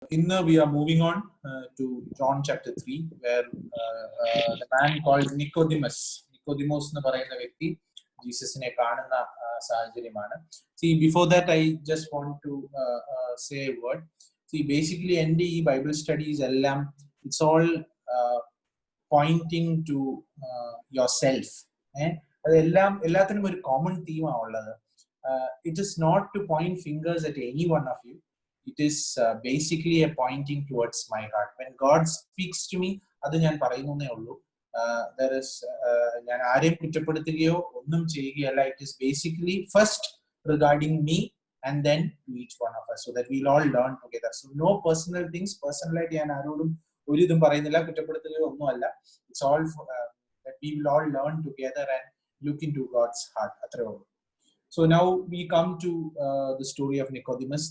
We are moving on to John chapter 3, where the man called Nicodemus, Nicodemus എന്ന് പറയുന്ന വ്യക്തി ജീസസിനെ കാണുന്ന സാഹചര്യമാണ്. See, before that, I just want to say a word. See, basically, എൻ്റെ ഈ Bible studies എല്ലാം it's all pointing to yourself. അതെല്ലാം എല്ലാത്തിനും ഒരു കോമൺ തീമാണ് ഉള്ളത്. It is not to point fingers at any one of you. It is basically a pointing towards my heart. When God speaks to me, അത് ഞാൻ പറയുന്നേ ഉള്ളൂ. There is ഞാൻ ആരെയും കുറ്റപ്പെടുത്തുകയോ ഒന്നും ചെയ്യുകയല്ല. It is basically first regarding me and then to each one of us, so that we'll all learn together. So no personal things. Personality ഞാൻ ആരോടും ഒരു ഇതും പറയുന്നില്ല, കുറ്റപ്പെടുത്തുകയോ ഒന്നുമല്ല. It's all that we will all learn together and look into God's heart. അത്രേ ഉള്ളൂ. So now we come to the story of Nicodemus.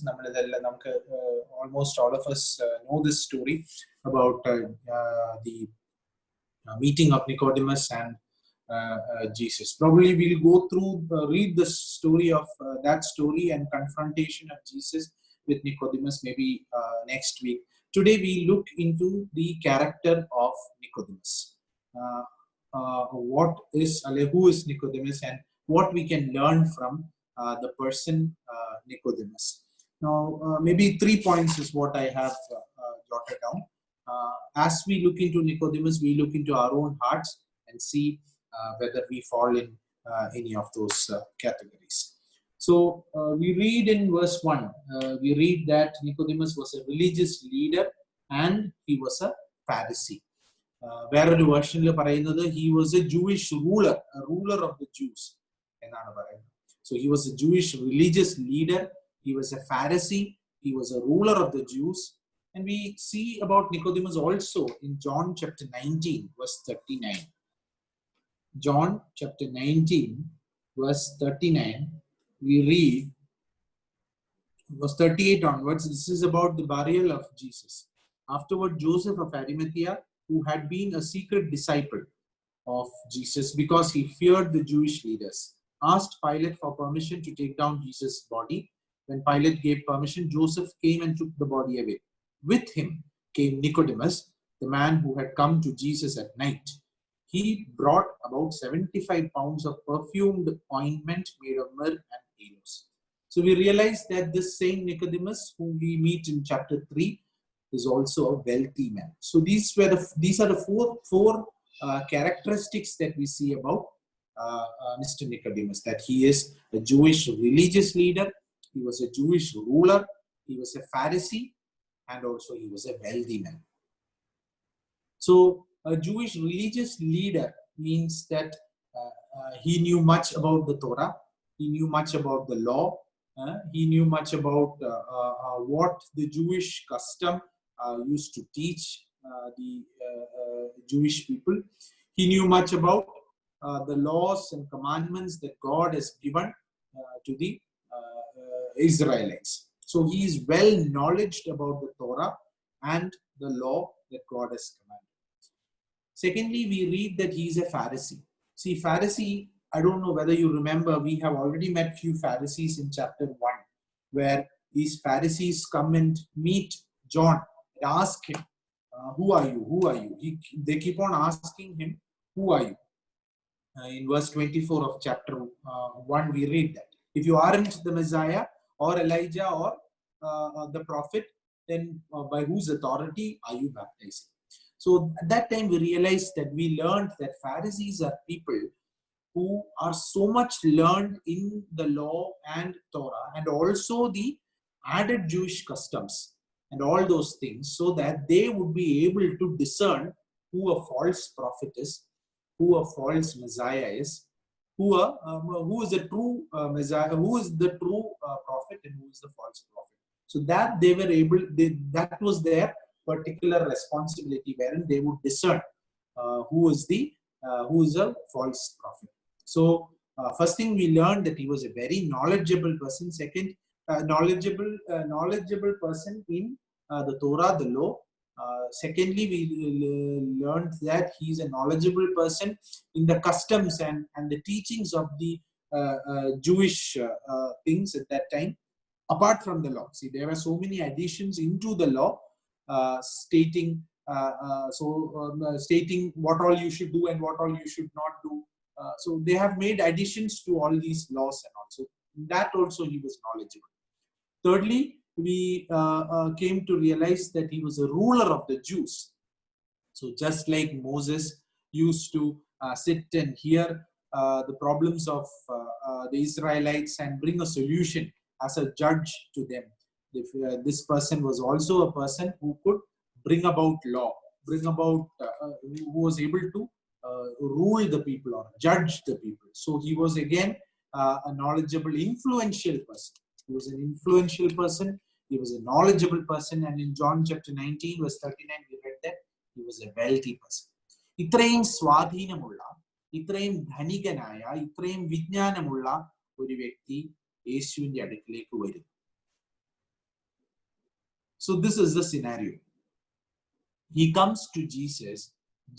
Almost all of us know this story about the meeting of Nicodemus and Jesus. Probably we'll go through, read the story of that story and confrontation of Jesus with Nicodemus maybe next week. Today we look into the character of Nicodemus. Who is Nicodemus and what we can learn from the person Nicodemus. Now, maybe 3 points is what I have jotted down. As we look into Nicodemus, we look into our own hearts and see whether we fall in any of those categories. So, we read in verse 1, we read that Nicodemus was a religious leader and he was a Pharisee. വേറൊരു വേർഷനിൽ പറയുന്നത് he was a Jewish ruler, a ruler of the Jews എന്നാണ് പറയുന്നത്. So he was a Jewish religious leader, he was a Pharisee, he was a ruler of the Jews. And we see about Nicodemus also in John chapter 19 verse 39. John chapter 19 verse 39, we read verse 38 onwards. This is about the burial of Jesus. Afterward, Joseph of Arimathea, who had been a secret disciple of Jesus because he feared the Jewish leaders, asked Pilate for permission to take down Jesus' body. When Pilate gave permission, Joseph came and took the body away. With him came Nicodemus, the man who had come to Jesus at night. He brought about 75 pounds of perfumed ointment made of myrrh and aloes. So we realize that this same Nicodemus, whom we meet in chapter 3, is also a wealthy man. So these are the four characteristics that we see about Mr. Nicodemus, that he is a Jewish religious leader, he was a Jewish ruler, he was a Pharisee, and also he was a wealthy man. So a Jewish religious leader means that he knew much about the Torah, he knew much about the law, he knew much about what the Jewish custom used to teach the Jewish people. He knew much about the laws and commandments that God has given to the Israelites. So he is well knowledgeable about the Torah and the law that God has commanded. Secondly, we read that he is a Pharisee. See, Pharisee, I don't know whether you remember, we have already met few Pharisees in chapter 1, where these Pharisees come and meet John and ask him, who are you? Who are you? They keep on asking him, who are you? In verse 24 of chapter 1, we read that. If you aren't the Messiah or Elijah or the prophet, then by whose authority are you baptizing? So at that time, we realized that we learned that Pharisees are people who are so much learned in the law and Torah and also the added Jewish customs and all those things, so that they would be able to discern who a false prophet is, who a false Messiah is, who is the true Messiah, who is the true prophet, and who is the false prophet. So that they were able, that was their particular responsibility, wherein they would discern who is a false prophet. So first thing we learned that he was a very knowledgeable person. Second, knowledgeable person in the Torah, the law. Secondly, we learned that he is a knowledgeable person in the customs and the teachings of the Jewish things at that time. apart from the law. See, there were so many additions into the law, stating stating what all you should do and what all you should not do. So they have made additions to all these laws, and also that also he was knowledgeable. Thirdly, we came to realize that he was a ruler of the Jews. So just like Moses used to sit and hear the problems of the Israelites and bring a solution as a judge to them, this person was also a person who could bring about law, bring about, who was able to rule the people or judge the people. So he was again a knowledgeable, influential person. He was an influential person. He was a knowledgeable person. And in John chapter 19, verse 39, we read that he was a wealthy person. ഇത്രയും സ്വാധീനമുള്ള, ഇത്രയും ധനികനായ, ഇത്രയും വിജ്ഞാനമുള്ള ഒരു വ്യക്തി യേശുവിന്റെ അടുക്കിലേക്ക് വരും. So this is the scenario. He comes to Jesus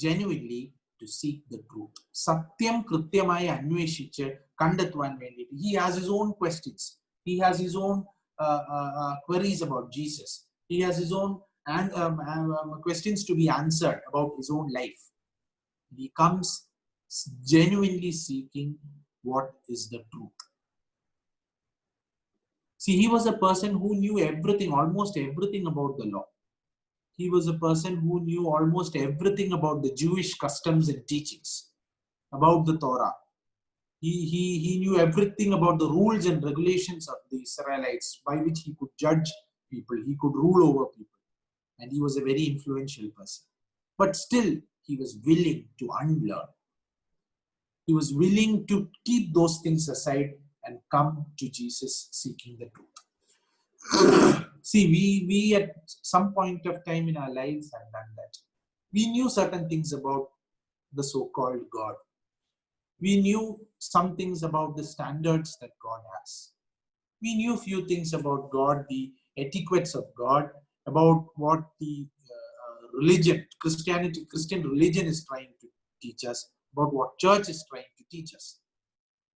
genuinely to seek the truth. സത്യം കൃത്യമായി അന്വേഷിച്ച് കണ്ടെത്തുവാൻ വേണ്ടിയിട്ട്. He has his own questions. He has his own queries about Jesus. He has his own questions to be answered about his own life. He comes genuinely seeking what is the truth. See, he was a person who knew everything, almost everything about the law. He was a person who knew almost everything about the Jewish customs and teachings, about the Torah. He knew everything about the rules and regulations of the Israelites by which he could judge people, he could rule over people. And he was a very influential person. But still, he was willing to unlearn. He was willing to keep those things aside and come to Jesus seeking the truth. See, we at some point of time in our lives have done that. We knew certain things about the so-called God. We knew some things about the standards that God has. We knew few things about God, the etiquettes of God, about what the religion, Christian religion is trying to teach us, about what church is trying to teach us.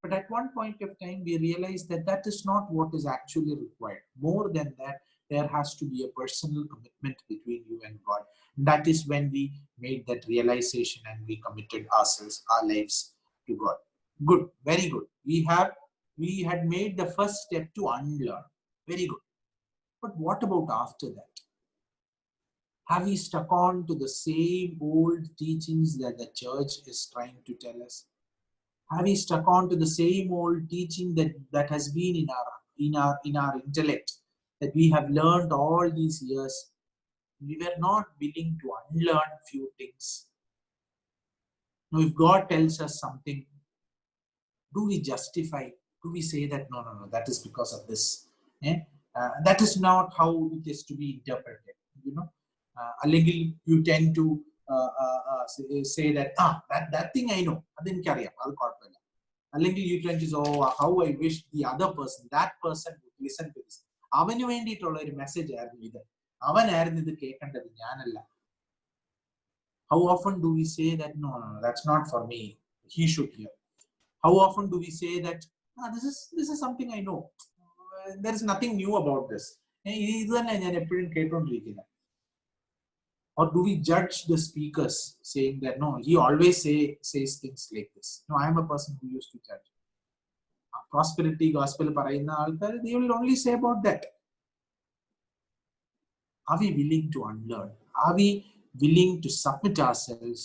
But at one point of time, we realized that that is not what is actually required. More than that, there has to be a personal commitment between you and God. That is when we made that realization and we committed ourselves, our lives to God. Good, very good. We had made the first step to unlearn. Very good. But what about after that? Have we stuck on to the same old teachings that the church is trying to tell us? Have we stuck on to the same old teaching that has been in our intellect, that we have learned all these years? We were not willing to unlearn few things. Now, if God tells us something, do we justify? Do we say that no, that is because of this? That is not how it is to be interpreted. You know, you tend to say that that thing I know. You tend to say, oh, how I wish the other person, that person would listen to this. അവന് വേണ്ടിയിട്ടുള്ള ഒരു message ആയിരുന്നു ഇത്. അവനായിരുന്നു ഇത് കേൾക്കേണ്ടത്, ഞാനല്ല. How often do we say that no, that's not for me, he should hear? How often do we say that this is something I know, there is nothing new about this? Or do we judge the speakers saying that no, he always says things like this? No, I am a person who used to judge. Prosperity gospel parayna alkar, they will only say about that. Are we willing to unlearn? Are we willing to submit ourselves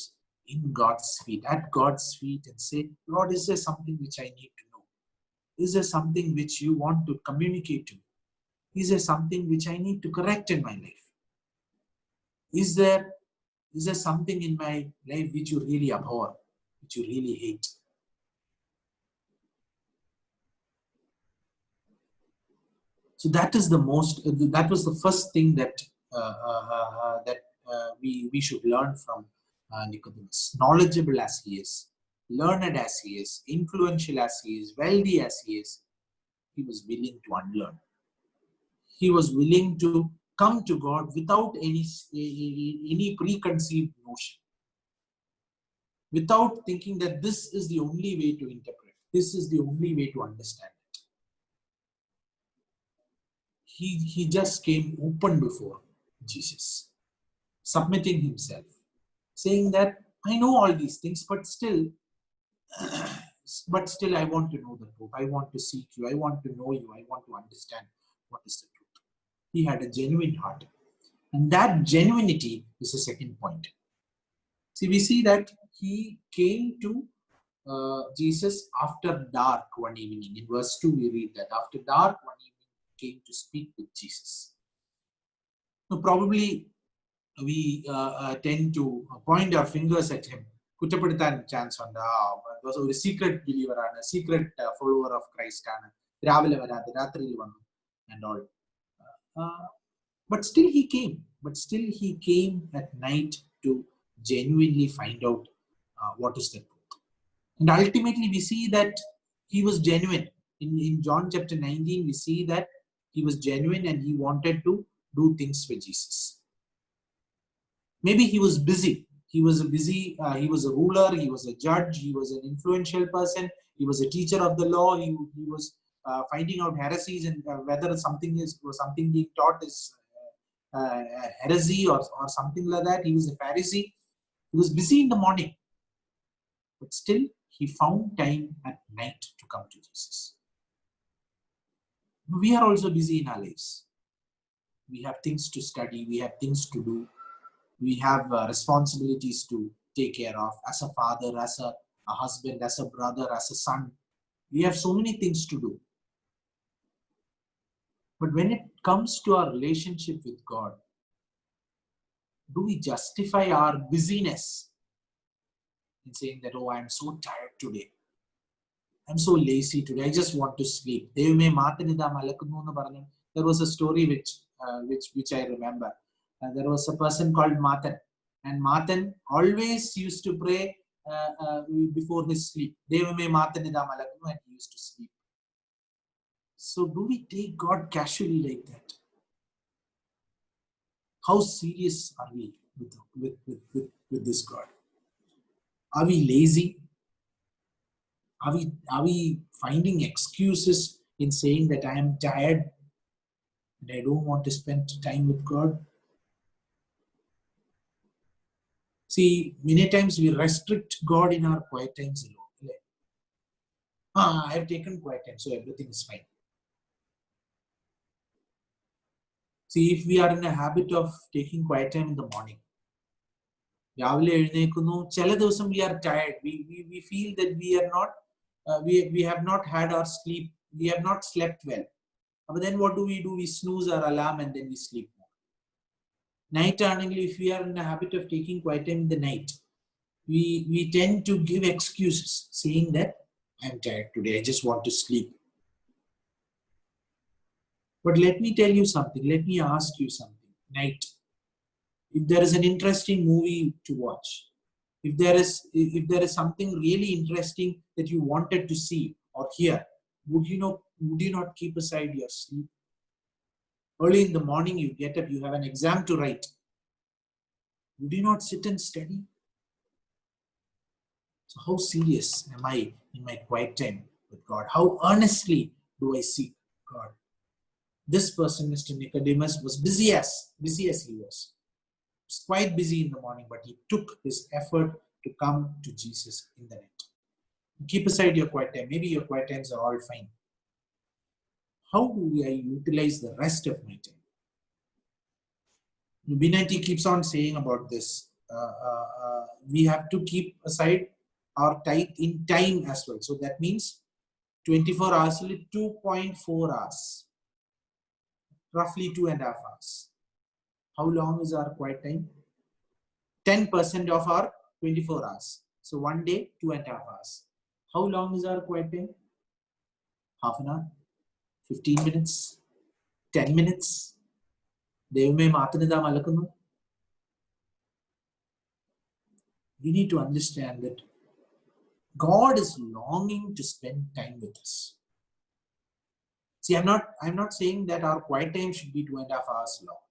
in God's feet, at God's feet, and say, Lord, is there something which I need to know? Is there something which you want to communicate to me? Is there something which I need to correct in my life? Is there something in my life which you really abhor, which you really hate? So that is that was the first thing that we should learn from Nicodemus. Knowledgeable as he is, learned as he is, influential as he is, wealthy as he is, he was willing to unlearn. He was willing to come to God without any preconceived notion, without thinking that this is the only way to interpret, this is the only way to understand it. he just came open before Jesus, submitting himself, saying that I know all these things, but still I want to know the truth. I want to seek you. I want to know you. I want to understand what is the truth. He had a genuine heart. And that genuinity is the second point. See, we see that he came to Jesus after dark one evening. In verse 2, we read that after dark one evening, he came to speak with Jesus. Now, probably we tend to point our fingers at him. കുറ്റപ്പെടുത്താൻ chance ഉണ്ട്. ഒരു secret believer ആണ്, secret follower of Christ ആണ്, രാവിലെ വരാതെ രാത്രിയിൽ വന്നു and all. But still he came at night to genuinely find out what is the truth. And ultimately we see that he was genuine. In John chapter 19 we see that he was genuine and he wanted to do things for Jesus. Maybe he was busy. He was a ruler, he was a judge, he was an influential person, he was a teacher of the law, he was finding out heresies and whether something being taught is heresy or something like that. He was a Pharisee. He was busy in the morning, but still he found time at night to come to Jesus. We are also busy in our lives. We have things to study, we have things to do, we have responsibilities to take care of as a father, as a husband, as a brother, as a son. We have so many things to do. But when it comes to our relationship with God, do we justify our busyness in saying that, oh, I'm so tired today, I'm so lazy today, I just want to sleep? There was a story which I remember. There was a person called Mathan, and Mathan always used to pray before his sleep. And he used to sleep. So do we take God casually like that? How serious are we with this God? Are we lazy? Are we finding excuses in saying that I am tired and I don't want to spend time with God? See, many times we restrict God in our quiet times alone. I have taken quiet time, so everything is fine. See, if we are in a habit of taking quiet time in the morning, we are tired. We feel that we are not, we have not had our sleep, we have not slept well. But then what do? We snooze our alarm and then we sleep more. Night, if we are in a habit of taking quiet time in the night, we tend to give excuses, saying that I'm tired today, I just want to sleep. But let me tell you something, let me ask you something. Night, if there is an interesting movie to watch, if there is something really interesting that you wanted to see or hear, would you not keep aside your sleep? Early in the morning you get up, you have an exam to write. Would you not sit and study? So how serious am I in my quiet time with God? How earnestly do I seek God? This person, Mr. Nicodemus, was busy as he was. He was quite busy in the morning, but he took his effort to come to Jesus in the night. Keep aside your quiet time. Maybe your quiet times are all fine. How do I utilize the rest of my time? Binati keeps on saying about this. We have to keep aside our time in time as well. So that means 24 hours, 2.4 hours. Roughly 2.5 hours. How long is our quiet time? 10% of our 24 hours. So one day, 2.5 hours. How long is our quiet time? Half an hour? 15 minutes? 10 minutes? We need to understand that God is longing to spend time with us. See, I'm not saying that our quiet time should be 2.5 hours long.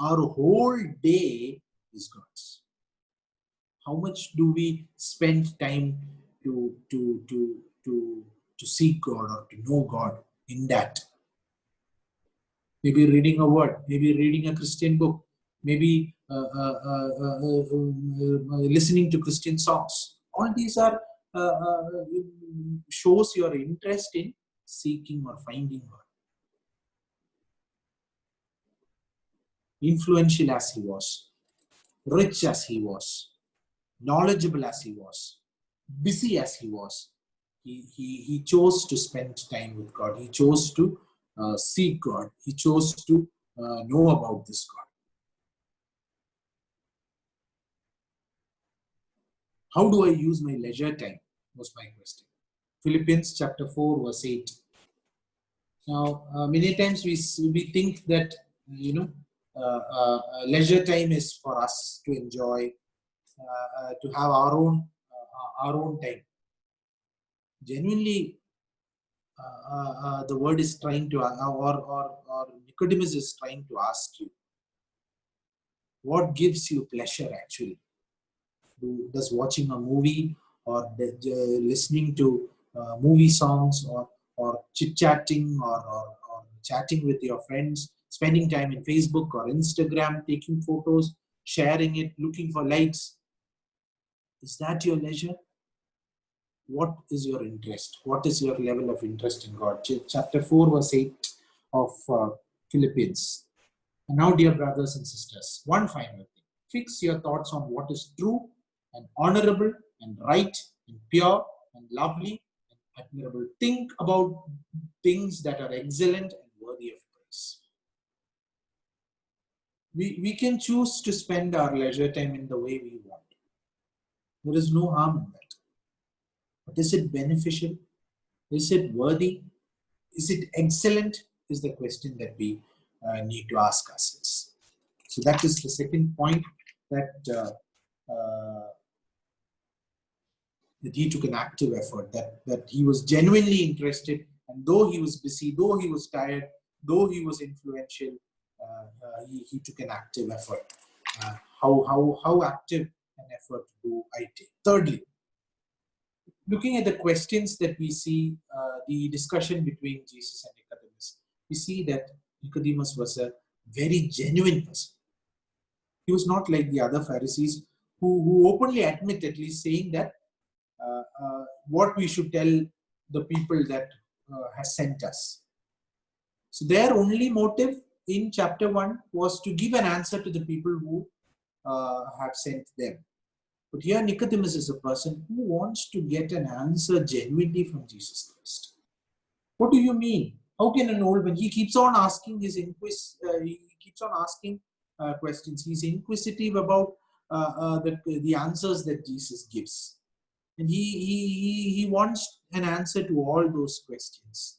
Our whole day is God's. How much do we spend time to seek God or to know God in that? maybe reading a word, maybe reading a Christian book, maybe listening to Christian songs. All these are shows your interest in seeking or finding God. Influential as he was, rich as he was, knowledgeable as he was, busy as he was, he chose to spend time with God. He chose to seek God. He chose to know about this God. How do I use my leisure time? Was my question. Philippians chapter 4, verse 8. Now, many times we think that, leisure time is for us to enjoy, to have our own time. Genuinely, the word is trying to, or Nicodemus is trying to ask you, what gives you pleasure actually? Does watching a movie or listening to movie songs or chit-chatting or chatting with your friends, spending time in Facebook or Instagram, taking photos, sharing it, looking for likes, is that your leisure? What is your interest? What is your level of interest in God? Chapter 4, verse 8 of Philippians. And now, dear brothers and sisters, one final thing. Fix your thoughts on what is true and honorable and right and pure and lovely and admirable. Think about things that are excellent and worthy of praise. We can choose to spend our leisure time in the way we want. There is no harm in that. But is it beneficial? Is it worthy? Is it excellent? Is the question that we need to ask ourselves. So that is the second point, that he took an active effort, that he was genuinely interested, and though he was busy, though he was tired, though he was influential, he took an active effort. How active an effort do I take? Thirdly, looking at the questions that we see, the discussion between Jesus and Nicodemus, we see that Nicodemus was a very genuine person. He was not like the other Pharisees who openly admit, at least saying that what we should tell the people that has sent us. So their only motive in chapter 1 was to give an answer to the people who have sent them. But here Nicodemus is a person who wants to get an answer genuinely from Jesus Christ. What do you mean? How can an old man? He keeps on asking questions. He's inquisitive about the answers that Jesus gives. And he wants an answer to all those questions.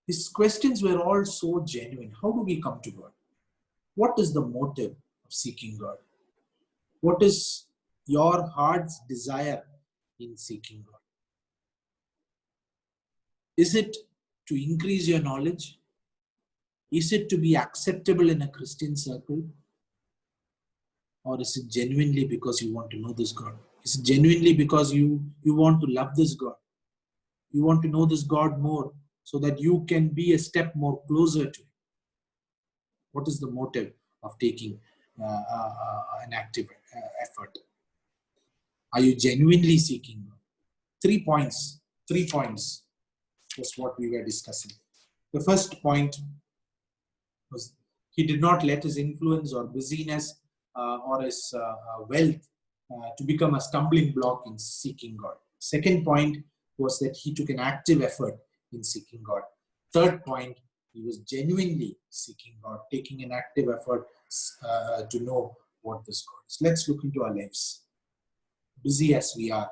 His questions were all so genuine. How do we come to God? What is the motive of seeking God? What is your heart's desire in seeking God? Is it to increase your knowledge? Is it to be acceptable in a Christian circle? Or is it genuinely because you want to know this God? Is it genuinely because you want to love this God? You want to know this God more so that you can be a step more closer to Him? What is the motive of taking an active effort? Are you genuinely seeking God? 3 points. 3 points was what we were discussing. The first point was he did not let his influence or busyness or his wealth to become a stumbling block in seeking God. Second point was that he took an active effort in seeking God. Third point, he was genuinely seeking God, taking an active effort to know what this God is. Let's look into our lives. Busy as we are,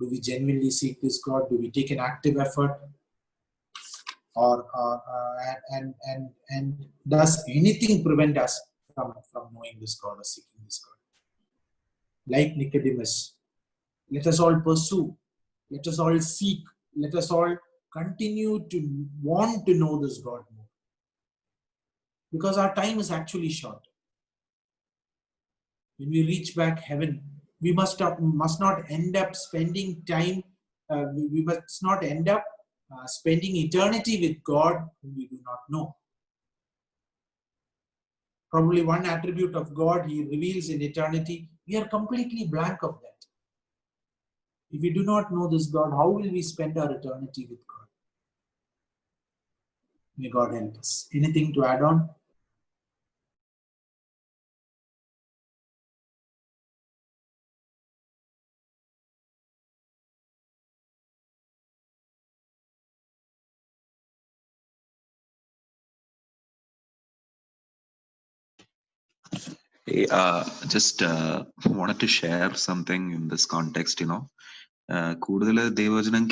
do we genuinely seek this God? Do we take an active effort? Or and does anything prevent us from knowing this God or seeking this God? Like Nicodemus, let us all pursue, let us all seek, let us all continue to want to know this God more. Because our time is actually short. When we reach back heaven, we must not end up spending time, we must not end up spending eternity with God whom we do not know. Probably one attribute of God He reveals in eternity, we are completely blank of that. If we do not know this God, how will we spend our eternity with God? May God help us. Anything to add on? Hey, just wanted to share something in this context, കൂടുതൽ ദൈവവചനം